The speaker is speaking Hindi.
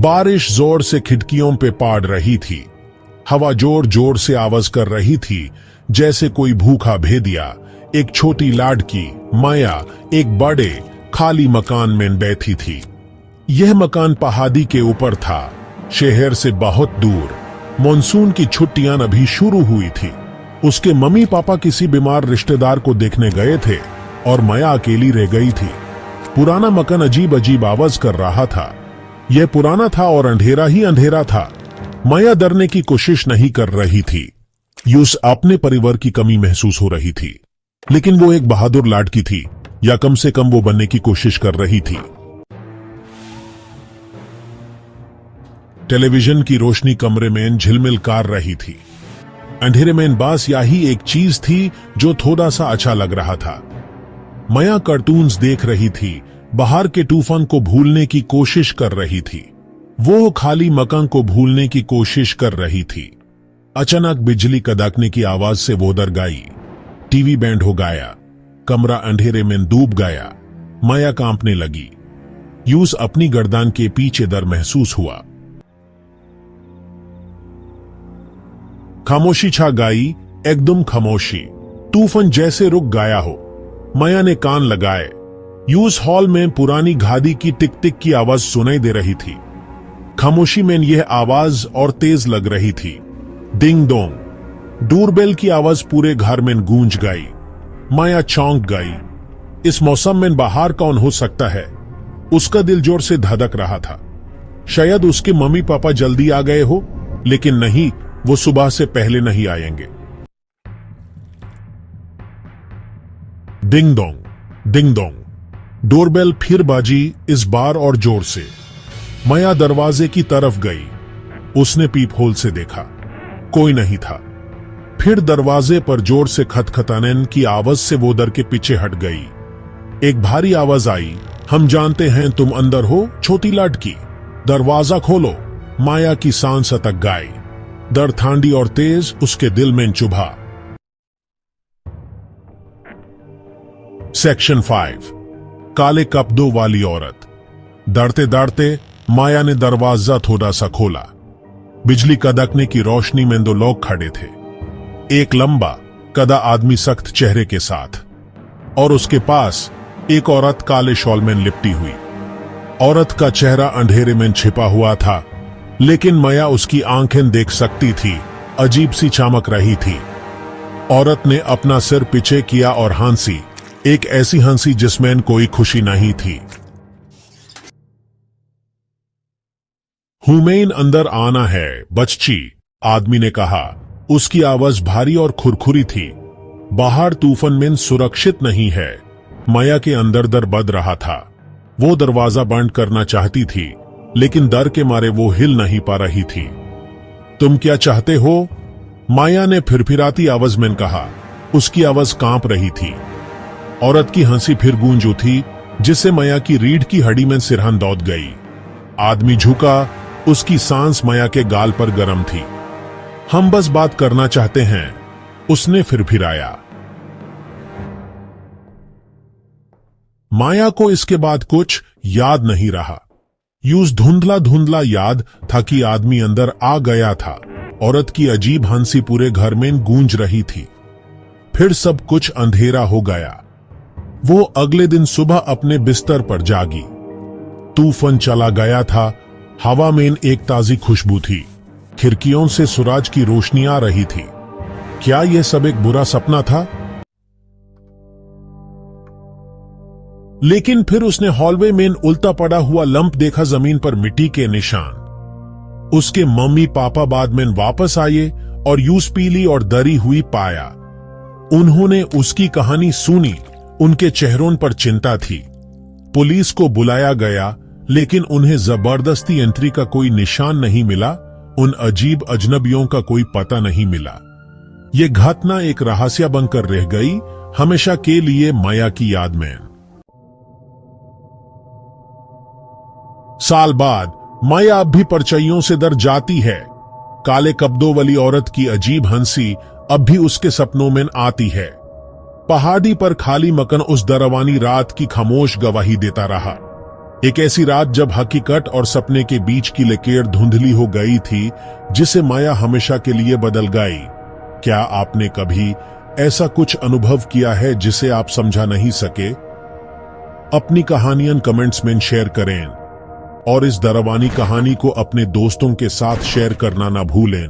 बारिश जोर से खिड़कियों पे पड़ रही थी। हवा जोर जोर से आवाज कर रही थी, जैसे कोई भूखा भेदिया एक छोटी लाडकी माया एक बड़े खाली मकान में बैठी थी। यह मकान पहाड़ी के ऊपर था, शहर से बहुत दूर। मॉनसून की छुट्टियां अभी शुरू हुई थी। उसके मम्मी पापा किसी बीमार रिश्तेदार को देखने गए थे और माया अकेली रह गई थी। पुराना मकान अजीब अजीब आवाज कर रहा था। यह पुराना था और अंधेरा ही अंधेरा था। माया डरने की कोशिश नहीं कर रही थी। यूस अपने परिवार की कमी महसूस हो रही थी, लेकिन वो एक बहादुर लाडकी थी, या कम से कम वो बनने की कोशिश कर रही थी। टेलीविजन की रोशनी कमरे में झिलमिल कर रही थी। अंधेरे में बस यही एक चीज थी जो थोड़ा सा अच्छा लग रहा था। माया कार्टून्स देख रही थी, बाहर के तूफान को भूलने की कोशिश कर रही थी। वो खाली मकान को भूलने की कोशिश कर रही थी। अचानक बिजली कड़कने की आवाज से वो डर गई। टीवी बैंड हो गया। कमरा अंधेरे में डूब गया। माया कांपने लगी। यूस अपनी गर्दन के पीछे डर महसूस हुआ। खामोशी छा गई, एकदम खामोशी। तूफान जैसे रुक गया हो। माया ने कान लगाए। यूस हॉल में पुरानी गाड़ी की टिक टिक की आवाज सुनाई दे रही थी। खामोशी में यह आवाज और तेज लग रही थी। Ding dong. डोरबेल की आवाज पूरे घर में गूंज गई। माया चौंक गई। इस मौसम में बाहर कौन हो सकता है? उसका दिल जोर से धड़क रहा था। शायद उसके मम्मी पापा जल्दी आ गए हो, लेकिन नहीं, वो सुबह से पहले नहीं आएंगे। Ding dong, ding dong. Doorbell फिर बाजी, इस बार और जोर से। माया दरवाजे की तरफ गई। उसने पीप होल से देखा, कोई नहीं था। फिर दरवाजे पर जोर से खटखटाने की आवाज से वो डर के पीछे हट गई। एक भारी आवाज आई, हम जानते हैं तुम अंदर हो, छोटी लड़की, दरवाजा खोलो। माया की सांस अटक गई। डर ठंडी और तेज उसके दिल में चुभा। सेक्शन 5। काले कपड़ों वाली औरत। डरते डरते माया ने दरवाजा थोड़ा सा खोला। बिजली कड़कने की रोशनी में 2 लोग खड़े थे। एक लंबा कदा आदमी सख्त चेहरे के साथ, और उसके पास एक औरत काले शॉल में लिपटी हुई। औरत का चेहरा अंधेरे में छिपा हुआ था, लेकिन माया उसकी आंखें देख सकती थी। अजीब सी चमक रही थी। औरत ने अपना सिर पीछे किया और हंसी, एक ऐसी हंसी जिसमें कोई खुशी नहीं थी। हुमैन अंदर आना है, बच्ची, आदमी ने कहा। उसकी आवाज भारी और खुरखुरी थी। बाहर तूफान में सुरक्षित नहीं है। माया के अंदर डर बढ़ रहा था। वो दरवाजा बंद करना चाहती थी, लेकिन डर के मारे वो हिल नहीं पा रही थी। तुम क्या चाहते हो? माया ने फिरफिराती आवाज में कहा। उसकी आवाज कांप रही थी। औरत की हंसी फिर गूंज उठी, जिससे माया की रीढ़ की हड्डी में सिरहन दौड़ गई। आदमी झुका। उसकी सांस माया के गाल पर गर्म थी। हम बस बात करना चाहते हैं, उसने फिरफिराया। माया को इसके बाद कुछ याद नहीं रहा। यूं धुंधला धुंधला याद था कि आदमी अंदर आ गया था। औरत की अजीब हंसी पूरे घर में गूंज रही थी। फिर सब कुछ अंधेरा हो गया। वो अगले दिन सुबह अपने बिस्तर पर जागी। तूफान चला गया था। हवा में एक ताजी खुशबू थी। खिड़कियों से सूरज की रोशनी आ रही थी। क्या यह सब एक बुरा सपना था? लेकिन फिर उसने हॉलवे में उल्टा पड़ा हुआ लंप देखा, जमीन पर मिट्टी के निशान। उसके मम्मी पापा बाद में वापस आए और यूस पीली और डरी हुई पाया। उन्होंने उसकी कहानी सुनी। उनके चेहरों पर चिंता थी। पुलिस को बुलाया गया, लेकिन उन्हें जबरदस्ती एंट्री का कोई निशान नहीं मिला। उन अजीब अजनबियों का कोई पता नहीं मिला। यह घटना एक रहस्य बनकर रह गई, हमेशा के लिए माया की याद में। साल बाद माया अब भी परछाइयों से डर जाती है। काले कपड़ों वाली औरत की अजीब हंसी अब भी उसके सपनों में आती है। पहाड़ी पर खाली मकान उस डरावनी रात की खामोश गवाही देता रहा। एक ऐसी रात जब हकीकत और सपने के बीच की लकीर धुंधली हो गई थी, जिसे माया हमेशा के लिए बदल गई। क्या आपने कभी ऐसा कुछ अनुभव किया है जिसे आप समझा नहीं सके? अपनी कहानियां कमेंट्स में शेयर करें और इस डरावनी कहानी को अपने दोस्तों के साथ शेयर करना ना भूलें।